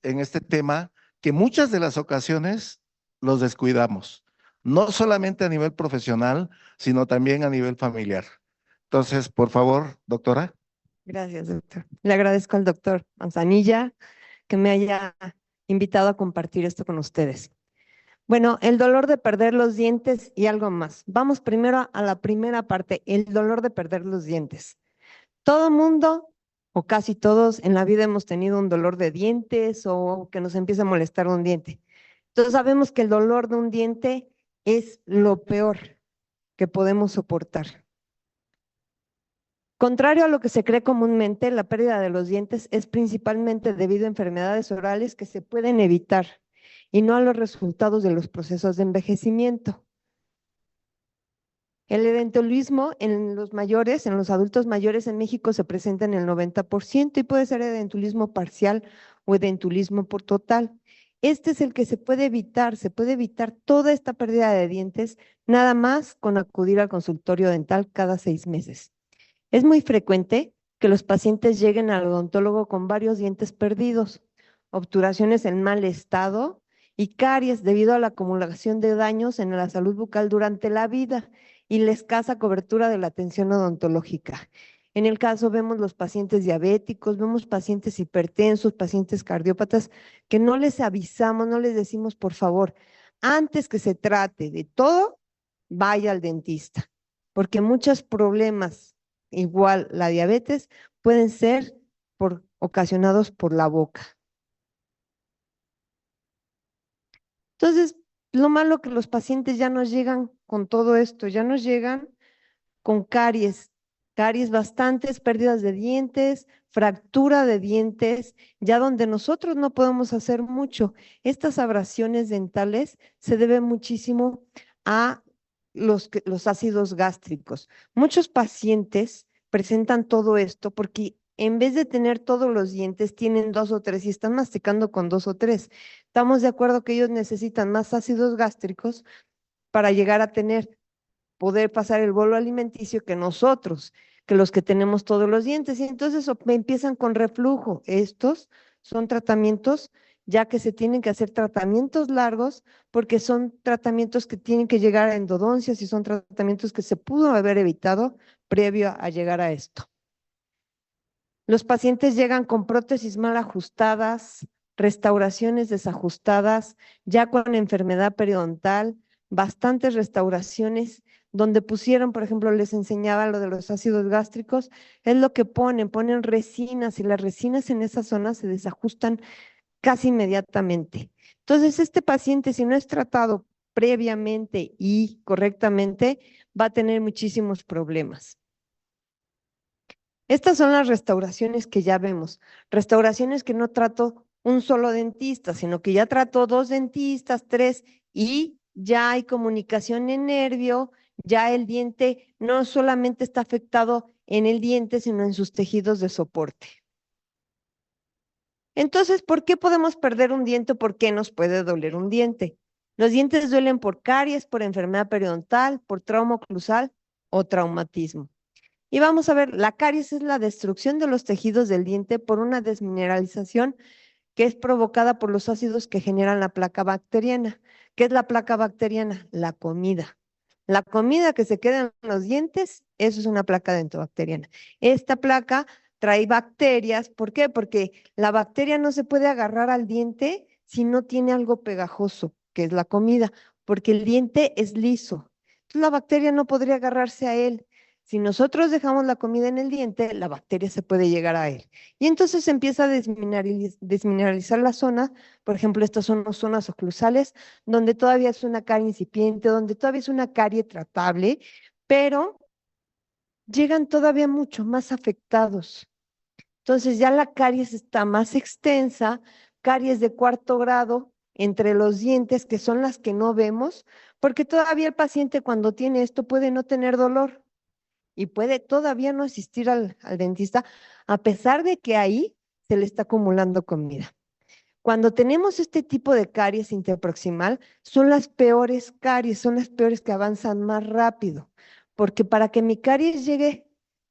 en este tema que muchas de las ocasiones los descuidamos, no solamente a nivel profesional, sino también a nivel familiar. Entonces, por favor, doctora. Gracias, doctor. Le agradezco al doctor Manzanilla que me haya invitado a compartir esto con ustedes. Bueno, el dolor de perder los dientes y algo más. Vamos primero a la primera parte, el dolor de perder los dientes. Todo mundo, o casi todos, en la vida hemos tenido un dolor de dientes o que nos empieza a molestar un diente. Entonces sabemos que el dolor de un diente es lo peor que podemos soportar. Contrario a lo que se cree comúnmente, la pérdida de los dientes es principalmente debido a enfermedades orales que se pueden evitar y no a los resultados de los procesos de envejecimiento. El edentulismo en los mayores, en los adultos mayores en México se presenta en el 90% y puede ser edentulismo parcial o edentulismo por total. Este es el que se puede evitar toda esta pérdida de dientes nada más con acudir al consultorio dental cada 6 meses. Es muy frecuente que los pacientes lleguen al odontólogo con varios dientes perdidos, obturaciones en mal estado y caries debido a la acumulación de daños en la salud bucal durante la vida y la escasa cobertura de la atención odontológica. En el caso vemos los pacientes diabéticos, vemos pacientes hipertensos, pacientes cardiópatas, que no les avisamos, no les decimos, por favor, antes que se trate de todo, vaya al dentista, porque muchos problemas igual la diabetes, pueden ser ocasionados por la boca. Entonces, lo malo que los pacientes ya nos llegan con todo esto, ya nos llegan con caries bastantes, pérdidas de dientes, fractura de dientes, ya donde nosotros no podemos hacer mucho. Estas abrasiones dentales se deben muchísimo a los ácidos gástricos. Muchos pacientes presentan todo esto porque en vez de tener todos los dientes, tienen 2 o 3 y están masticando con 2 o 3. Estamos de acuerdo que ellos necesitan más ácidos gástricos para llegar a poder pasar el bolo alimenticio que nosotros, que los que tenemos todos los dientes. Y entonces empiezan con reflujo. Estos son tratamientos ya que se tienen que hacer tratamientos largos porque son tratamientos que tienen que llegar a endodoncias y son tratamientos que se pudo haber evitado previo a llegar a esto. Los pacientes llegan con prótesis mal ajustadas, restauraciones desajustadas, ya con enfermedad periodontal, bastantes restauraciones donde pusieron, por ejemplo, les enseñaba lo de los ácidos gástricos, es lo que ponen resinas y las resinas en esa zona se desajustan casi inmediatamente. Entonces, este paciente, si no es tratado previamente y correctamente, va a tener muchísimos problemas. Estas son las restauraciones que ya vemos, restauraciones que no trato un solo dentista, sino que ya trato 2 dentistas, 3, y ya hay comunicación en nervio, ya el diente no solamente está afectado en el diente, sino en sus tejidos de soporte. Entonces, ¿por qué podemos perder un diente? ¿Por qué nos puede doler un diente? Los dientes duelen por caries, por enfermedad periodontal, por trauma oclusal o traumatismo. Y vamos a ver, la caries es la destrucción de los tejidos del diente por una desmineralización que es provocada por los ácidos que generan la placa bacteriana. ¿Qué es la placa bacteriana? La comida. La comida que se queda en los dientes, eso es una placa dentobacteriana. Esta placa trae bacterias. ¿Por qué? Porque la bacteria no se puede agarrar al diente si no tiene algo pegajoso, que es la comida, porque el diente es liso. Entonces la bacteria no podría agarrarse a él. Si nosotros dejamos la comida en el diente, la bacteria se puede llegar a él. Y entonces se empieza a desmineralizar la zona. Por ejemplo, estas son las zonas oclusales, donde todavía es una carie incipiente, donde todavía es una carie tratable, pero llegan todavía mucho más afectados. Entonces ya la caries está más extensa, caries de 4º grado entre los dientes, que son las que no vemos, porque todavía el paciente cuando tiene esto puede no tener dolor y puede todavía no asistir al dentista, a pesar de que ahí se le está acumulando comida. Cuando tenemos este tipo de caries interproximal, son las peores caries, son las peores que avanzan más rápido, porque para que mi caries llegue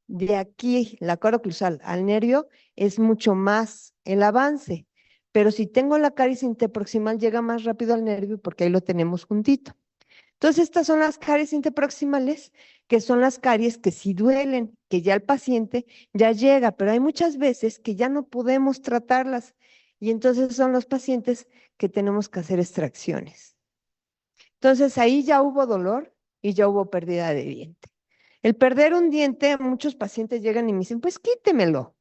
de aquí, la cara oclusal, al nervio, es mucho más el avance. pero si tengo la caries interproximal llega más rápido al nervio porque ahí lo tenemos juntito. Entonces, estas son las caries interproximales, que son las caries que sí duelen, que ya el paciente ya llega, pero hay muchas veces que ya no podemos tratarlas y entonces son los pacientes que tenemos que hacer extracciones. Entonces, ahí ya hubo dolor y ya hubo pérdida de diente. El perder un diente, muchos pacientes llegan y me dicen, pues quítemelo.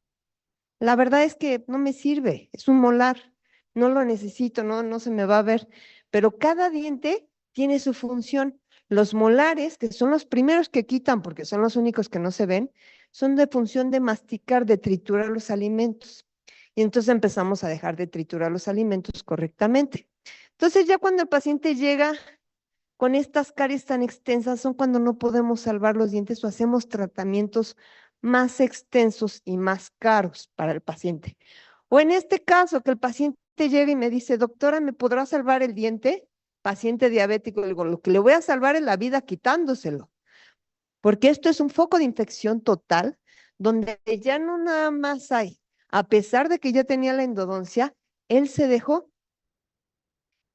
La verdad es que no me sirve, es un molar, no lo necesito, no se me va a ver, pero cada diente tiene su función. Los molares, que son los primeros que quitan porque son los únicos que no se ven, son de función de masticar, de triturar los alimentos. Y entonces empezamos a dejar de triturar los alimentos correctamente. Entonces ya cuando el paciente llega con estas caries tan extensas son cuando no podemos salvar los dientes o hacemos tratamientos más extensos y más caros para el paciente. O en este caso, que el paciente llega y me dice, doctora, ¿me podrá salvar el diente? Paciente diabético, le digo, lo que le voy a salvar es la vida quitándoselo, porque esto es un foco de infección total, donde ya no nada más hay, a pesar de que ya tenía la endodoncia, él se dejó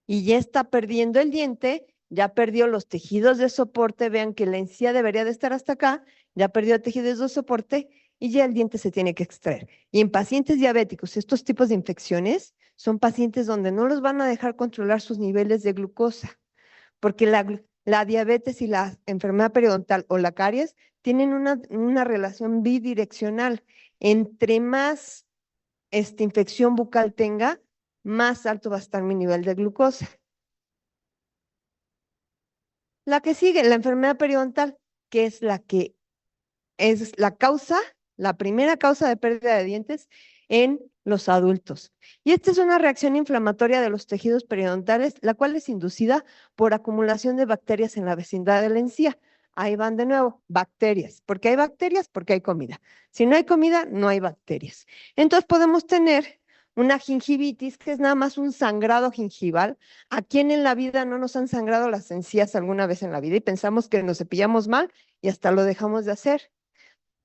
y ya está perdiendo el diente, ya perdió los tejidos de soporte, vean que la encía debería de estar hasta acá, ya perdió tejidos de soporte y ya el diente se tiene que extraer. Y en pacientes diabéticos, estos tipos de infecciones son pacientes donde no los van a dejar controlar sus niveles de glucosa, porque la diabetes y la enfermedad periodontal o la caries tienen una relación bidireccional. Entre más infección bucal tenga, más alto va a estar mi nivel de glucosa. La que sigue, la enfermedad periodontal, que es la que es la causa, la primera causa de pérdida de dientes en los adultos. Y esta es una reacción inflamatoria de los tejidos periodontales, la cual es inducida por acumulación de bacterias en la vecindad de la encía. Ahí van de nuevo, bacterias. ¿Por qué hay bacterias? Porque hay comida. Si no hay comida, no hay bacterias. Entonces podemos tener una gingivitis, que es nada más un sangrado gingival. ¿A quién en la vida no nos han sangrado las encías alguna vez en la vida y pensamos que nos cepillamos mal y hasta lo dejamos de hacer?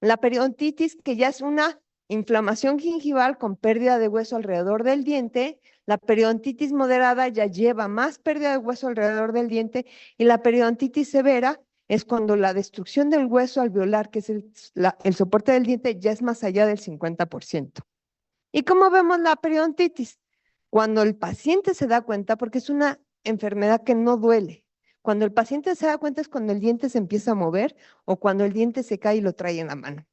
La periodontitis, que ya es una inflamación gingival con pérdida de hueso alrededor del diente. La periodontitis moderada ya lleva más pérdida de hueso alrededor del diente y la periodontitis severa es cuando la destrucción del hueso alveolar, que es el soporte del diente, ya es más allá del 50%. ¿Y cómo vemos la periodontitis? Cuando el paciente se da cuenta, porque es una enfermedad que no duele. Cuando el paciente se da cuenta es cuando el diente se empieza a mover o cuando el diente se cae y lo trae en la mano,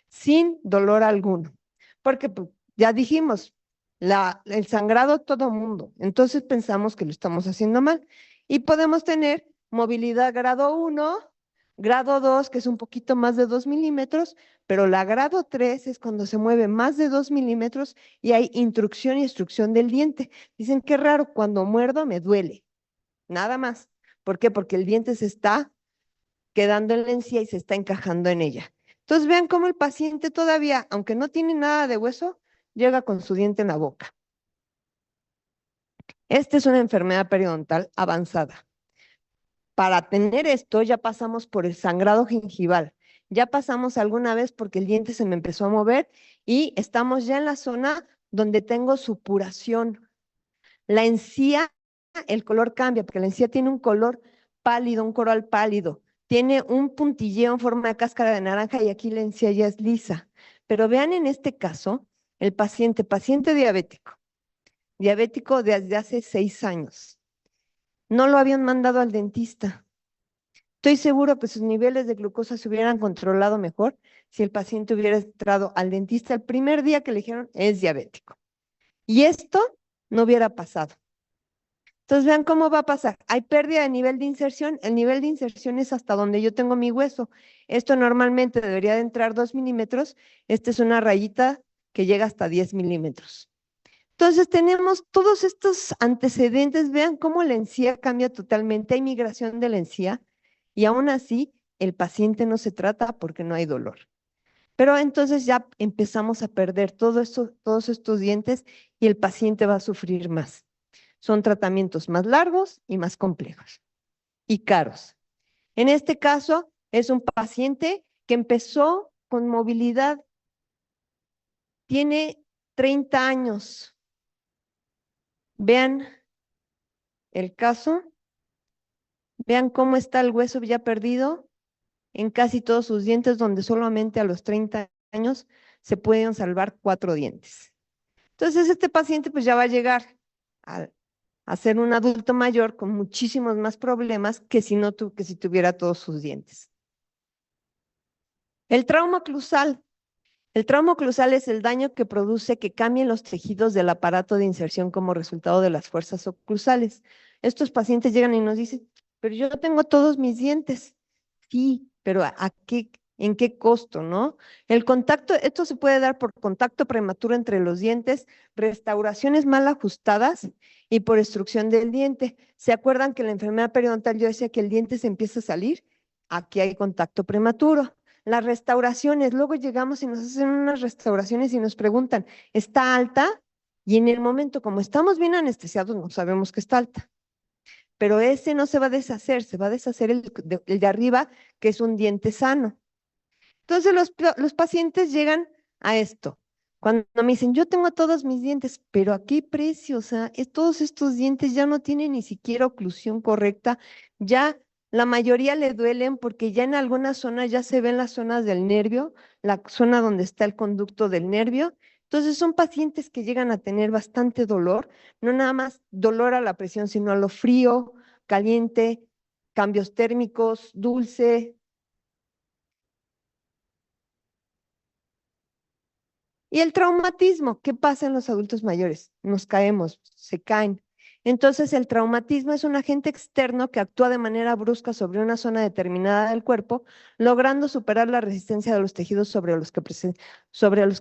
sin dolor alguno. Porque pues, ya dijimos, el sangrado todo mundo, entonces pensamos que lo estamos haciendo mal. Y podemos tener movilidad grado 1, grado 2, que es un poquito más de 2 milímetros, pero la grado 3 es cuando se mueve más de 2 milímetros y hay intrusión y extrusión del diente. Dicen, qué raro, cuando muerdo me duele, nada más. ¿Por qué? Porque el diente se está quedando en la encía y se está encajando en ella. Entonces vean cómo el paciente todavía, aunque no tiene nada de hueso, llega con su diente en la boca. Esta es una enfermedad periodontal avanzada. Para tener esto ya pasamos por el sangrado gingival, ya pasamos alguna vez porque el diente se me empezó a mover y estamos ya en la zona donde tengo supuración. La encía, el color cambia porque la encía tiene un color pálido, un coral pálido, tiene un puntilleo en forma de cáscara de naranja y aquí la encía ya es lisa. Pero vean en este caso, el paciente diabético desde hace 6 años. No lo habían mandado al dentista. Estoy seguro que sus niveles de glucosa se hubieran controlado mejor si el paciente hubiera entrado al dentista el primer día que le dijeron es diabético. Y esto no hubiera pasado. Entonces vean cómo va a pasar. Hay pérdida de nivel de inserción. El nivel de inserción es hasta donde yo tengo mi hueso. Esto normalmente debería de entrar 2 milímetros. Esta es una rayita que llega hasta 10 milímetros. Entonces tenemos todos estos antecedentes. Vean cómo la encía cambia totalmente. Hay migración de la encía y aún así el paciente no se trata porque no hay dolor. Pero entonces ya empezamos a perder todos estos dientes y el paciente va a sufrir más. Son tratamientos más largos y más complejos y caros. En este caso, es un paciente que empezó con movilidad, tiene 30 años Vean el caso, vean cómo está el hueso ya perdido en casi todos sus dientes, donde solamente a los 30 años se pueden salvar 4 dientes. Entonces, este paciente pues ya va a llegar a ser un adulto mayor con muchísimos más problemas que si no que si tuviera todos sus dientes. El trauma oclusal. El trauma oclusal es el daño que produce que cambien los tejidos del aparato de inserción como resultado de las fuerzas oclusales. Estos pacientes llegan y nos dicen, pero yo tengo todos mis dientes. Sí, pero ¿en qué costo, no? El contacto, esto se puede dar por contacto prematuro entre los dientes, restauraciones mal ajustadas y por extrusión del diente. ¿Se acuerdan que en la enfermedad periodontal yo decía que el diente se empieza a salir? Aquí hay contacto prematuro. Las restauraciones, luego llegamos y nos hacen unas restauraciones y nos preguntan, ¿está alta? Y en el momento, como estamos bien anestesiados, no sabemos que está alta. Pero ese no se va a deshacer, se va a deshacer el de arriba, que es un diente sano. Entonces los pacientes llegan a esto. Cuando me dicen, yo tengo todos mis dientes, pero ¿a qué precio? O sea, todos estos dientes ya no tienen ni siquiera oclusión correcta, ya la mayoría le duelen porque ya en algunas zonas ya se ven las zonas del nervio, la zona donde está el conducto del nervio. Entonces son pacientes que llegan a tener bastante dolor, no nada más dolor a la presión, sino a lo frío, caliente, cambios térmicos, dulce. Y el traumatismo, ¿qué pasa en los adultos mayores? Nos caemos, se caen. Entonces, el traumatismo es un agente externo que actúa de manera brusca sobre una zona determinada del cuerpo, logrando superar la resistencia de los tejidos sobre los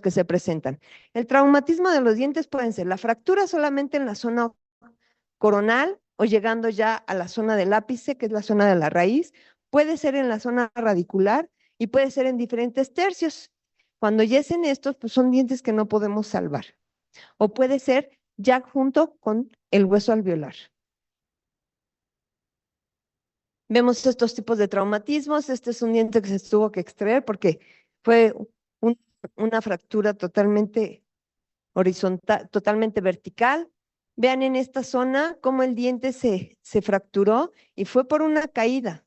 que se presentan. El traumatismo de los dientes pueden ser la fractura solamente en la zona coronal o llegando ya a la zona del ápice, que es la zona de la raíz, puede ser en la zona radicular y puede ser en diferentes tercios. Cuando ya es en estos, pues son dientes que no podemos salvar. O puede ser ya junto con el hueso alveolar. Vemos estos tipos de traumatismos. Este es un diente que se tuvo que extraer porque fue una fractura totalmente horizontal, totalmente vertical. Vean en esta zona cómo el diente se fracturó y fue por una caída.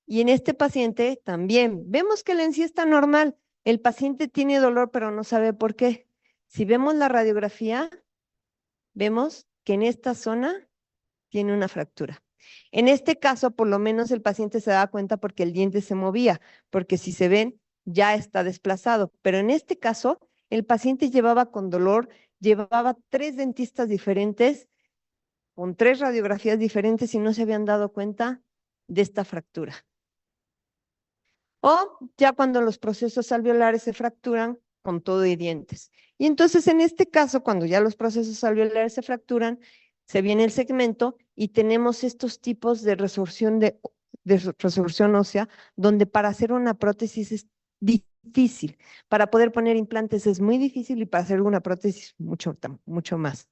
Y en este paciente también. Vemos que la encía está normal. El paciente tiene dolor, pero no sabe por qué. Si vemos la radiografía, vemos que en esta zona tiene una fractura. En este caso, por lo menos el paciente se da cuenta porque el diente se movía, porque si se ven, ya está desplazado. Pero en este caso, el paciente llevaba con dolor, llevaba 3 dentistas diferentes, con 3 radiografías diferentes y no se habían dado cuenta de esta fractura. O ya cuando los procesos alveolares se fracturan con todo y dientes. Y entonces en este caso, cuando ya los procesos alveolares se fracturan, se viene el segmento y tenemos estos tipos de resorción, de resorción ósea, donde para hacer una prótesis es difícil. Para poder poner implantes es muy difícil y para hacer una prótesis mucho más.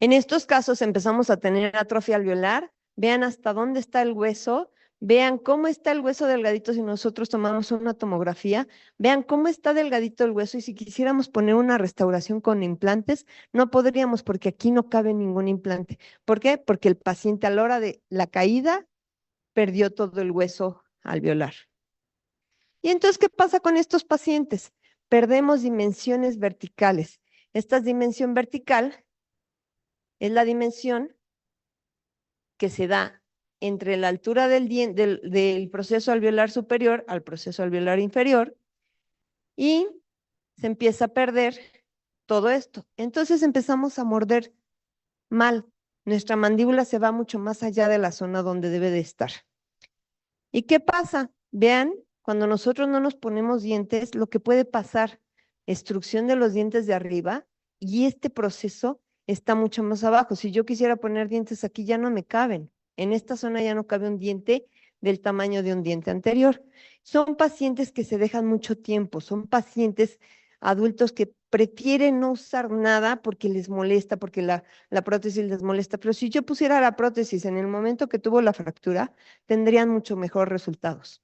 En estos casos empezamos a tener atrofia alveolar. Vean hasta dónde está el hueso. Vean cómo está el hueso delgadito si nosotros tomamos una tomografía. Vean cómo está delgadito el hueso y si quisiéramos poner una restauración con implantes, no podríamos porque aquí no cabe ningún implante. ¿Por qué? Porque el paciente a la hora de la caída perdió todo el hueso alveolar. ¿Y entonces qué pasa con estos pacientes? Perdemos dimensiones verticales. Esta dimensión vertical es la dimensión que se da entre la altura del proceso alveolar superior al proceso alveolar inferior y se empieza a perder todo esto. Entonces empezamos a morder mal. Nuestra mandíbula se va mucho más allá de la zona donde debe de estar. ¿Y qué pasa? Vean, cuando nosotros no nos ponemos dientes, lo que puede pasar, extrusión de los dientes de arriba y este proceso está mucho más abajo. Si yo quisiera poner dientes aquí, ya no me caben. En esta zona ya no cabe un diente del tamaño de un diente anterior. Son pacientes que se dejan mucho tiempo, son pacientes adultos que prefieren no usar nada porque les molesta, porque la prótesis les molesta. Pero si yo pusiera la prótesis en el momento que tuvo la fractura, tendrían mucho mejor resultados.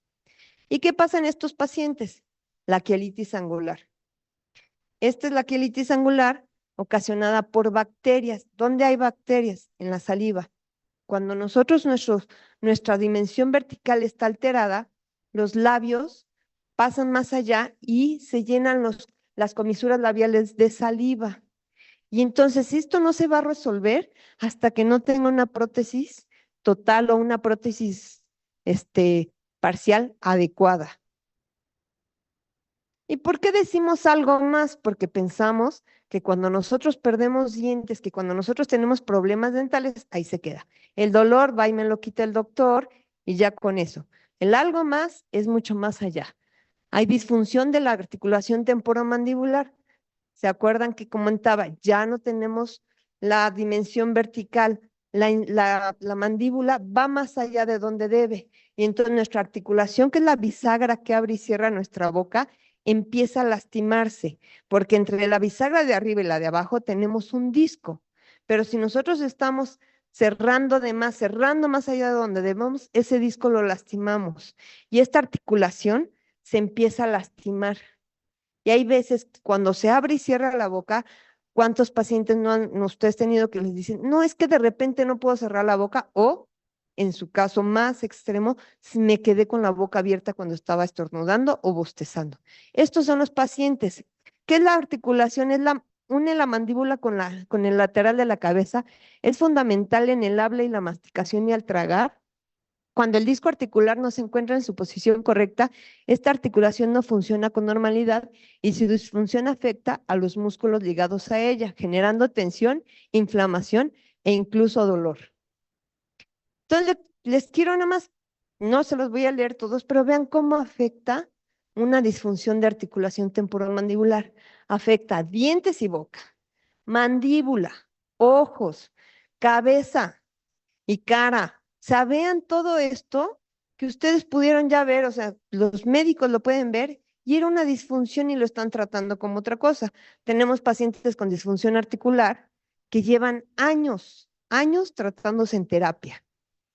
¿Y qué pasa en estos pacientes? La quielitis angular. Esta es la quielitis angular, ocasionada por bacterias. ¿Dónde hay bacterias? En la saliva. Cuando nuestra dimensión vertical está alterada, los labios pasan más allá y se llenan las comisuras labiales de saliva. Y entonces esto no se va a resolver hasta que no tenga una prótesis total o una prótesis parcial adecuada. ¿Y por qué decimos algo más? Porque pensamos que cuando nosotros perdemos dientes, que cuando nosotros tenemos problemas dentales, ahí se queda. El dolor va y me lo quita el doctor y ya con eso. El algo más es mucho más allá. Hay disfunción de la articulación temporomandibular. ¿Se acuerdan que comentaba? Ya no tenemos la dimensión vertical. La mandíbula va más allá de donde debe. Y entonces nuestra articulación, que es la bisagra que abre y cierra nuestra boca, empieza a lastimarse, porque entre la bisagra de arriba y la de abajo tenemos un disco. Pero si nosotros estamos cerrando más allá de donde debemos, ese disco lo lastimamos. Y esta articulación se empieza a lastimar. Y hay veces cuando se abre y cierra la boca, ¿cuántos pacientes no han ustedes tenido que les dicen, no, es que de repente no puedo cerrar la boca? O, en su caso más extremo, me quedé con la boca abierta cuando estaba estornudando o bostezando. Estos son los pacientes. ¿Qué es la articulación? Une la mandíbula con el lateral de la cabeza. Es fundamental en el habla y la masticación y al tragar. Cuando el disco articular no se encuentra en su posición correcta, esta articulación no funciona con normalidad y su disfunción afecta a los músculos ligados a ella, generando tensión, inflamación e incluso dolor. Entonces, les quiero nada más, no se los voy a leer todos, pero vean cómo afecta una disfunción de articulación temporomandibular. Afecta dientes y boca, mandíbula, ojos, cabeza y cara. O sea, vean todo esto que ustedes pudieron ya ver, o sea, los médicos lo pueden ver y era una disfunción y lo están tratando como otra cosa. Tenemos pacientes con disfunción articular que llevan años, años tratándose en terapia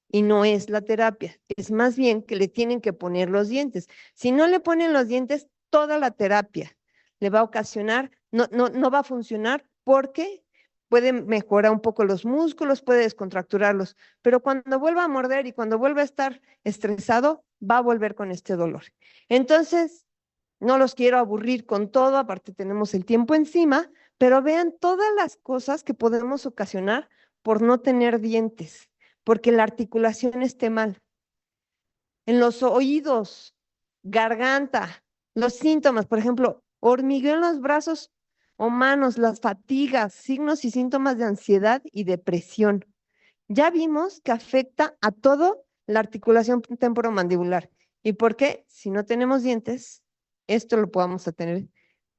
y no es la terapia, es más bien que le tienen que poner los dientes. Si no le ponen los dientes, toda la terapia le va a ocasionar, no va a funcionar porque puede mejorar un poco los músculos, puede descontracturarlos, pero cuando vuelva a morder y cuando vuelva a estar estresado, va a volver con este dolor. Entonces, no los quiero aburrir con todo, aparte tenemos el tiempo encima, pero vean todas las cosas que podemos ocasionar por no tener dientes, porque la articulación esté mal. En los oídos, garganta, los síntomas, por ejemplo, hormigueo en los brazos o manos, las fatigas, signos y síntomas de ansiedad y depresión. Ya vimos que afecta a todo la articulación temporomandibular. ¿Y por qué? Si no tenemos dientes, esto lo podamos tener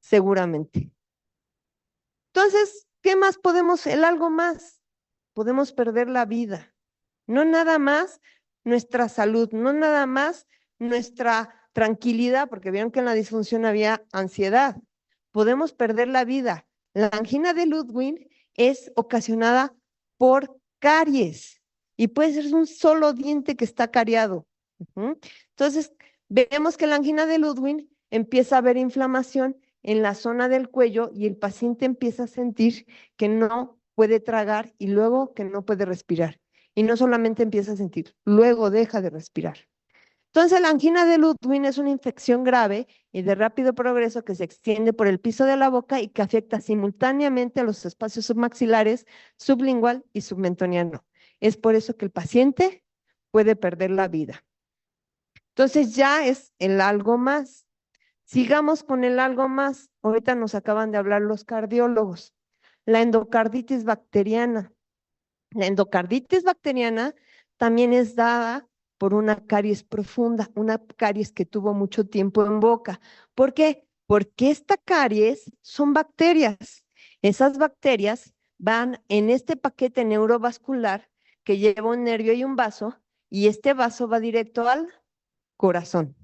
seguramente. Entonces, ¿qué más podemos? El algo más. Podemos perder la vida. No nada más nuestra salud, no nada más nuestra tranquilidad, porque vieron que en la disfunción había ansiedad. Podemos perder la vida. La angina de Ludwig es ocasionada por caries y puede ser un solo diente que está cariado. Entonces, vemos que la angina de Ludwig empieza a haber inflamación en la zona del cuello y el paciente empieza a sentir que no puede tragar y luego que no puede respirar. Y no solamente empieza a sentir, luego deja de respirar. Entonces, la angina de Ludwig es una infección grave y de rápido progreso que se extiende por el piso de la boca y que afecta simultáneamente a los espacios submaxilares, sublingual y submentoniano. Es por eso que el paciente puede perder la vida. Entonces, ya es el algo más. Sigamos con el algo más. Ahorita nos acaban de hablar los cardiólogos. La endocarditis bacteriana. La endocarditis bacteriana también es dada por una caries profunda, una caries que tuvo mucho tiempo en boca. ¿Por qué? Porque esta caries son bacterias. Esas bacterias van en este paquete neurovascular que lleva un nervio y un vaso, y este vaso va directo al corazón.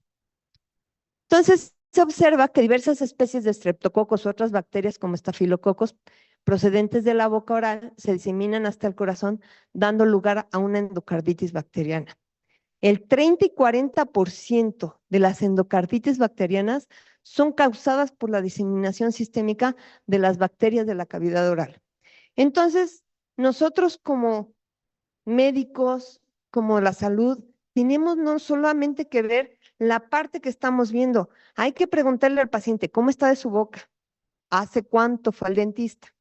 Entonces, se observa que diversas especies de estreptococos u otras bacterias como estafilococos procedentes de la boca oral se diseminan hasta el corazón, dando lugar a una endocarditis bacteriana. El 30 y 40% de las endocarditis bacterianas son causadas por la diseminación sistémica de las bacterias de la cavidad oral. Entonces, nosotros como médicos, como la salud, tenemos no solamente que ver la parte que estamos viendo, hay que preguntarle al paciente cómo está de su boca, hace cuánto fue al dentista.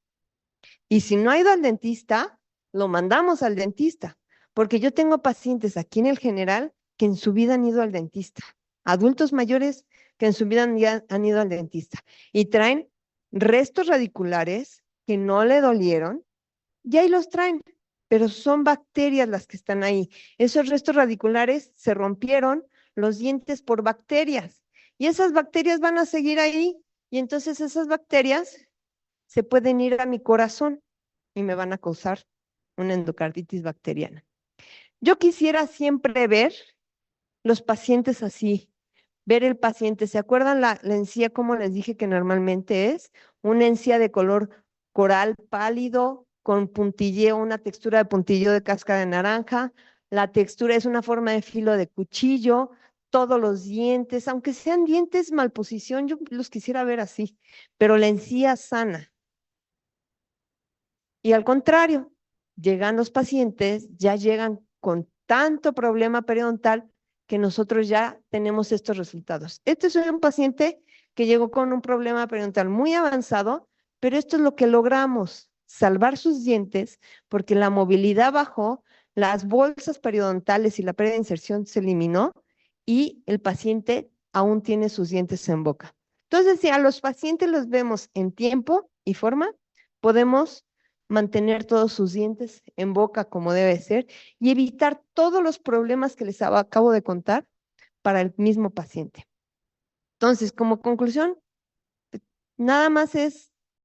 Y si no ha ido al dentista, lo mandamos al dentista, porque yo tengo pacientes aquí en el general que en su vida han ido al dentista, adultos mayores que en su vida han ido al dentista y traen restos radiculares que no le dolieron y ahí los traen, pero son bacterias las que están ahí. Esos restos radiculares se rompieron los dientes por bacterias y esas bacterias van a seguir ahí y entonces esas bacterias se pueden ir a mi corazón y me van a causar una endocarditis bacteriana. Yo quisiera siempre ver los pacientes así, ver el paciente. ¿Se acuerdan la encía, como les dije que normalmente es? Una encía de color coral pálido, con puntilleo, una textura de puntilleo de cáscara de naranja. La textura es una forma de filo de cuchillo, todos los dientes, aunque sean dientes mal posición, yo los quisiera ver así, pero la encía sana. Y al contrario, llegan los pacientes, ya llegan con tanto problema periodontal que nosotros ya tenemos estos resultados. Este es un paciente que llegó con un problema periodontal muy avanzado, pero esto es lo que logramos, salvar sus dientes porque la movilidad bajó, las bolsas periodontales y la pérdida de inserción se eliminó y el paciente aún tiene sus dientes en boca. Entonces, si a los pacientes los vemos en tiempo y forma, podemos mantener todos sus dientes en boca como debe ser y evitar todos los problemas que les acabo de contar para el mismo paciente. Entonces, como conclusión, nada más es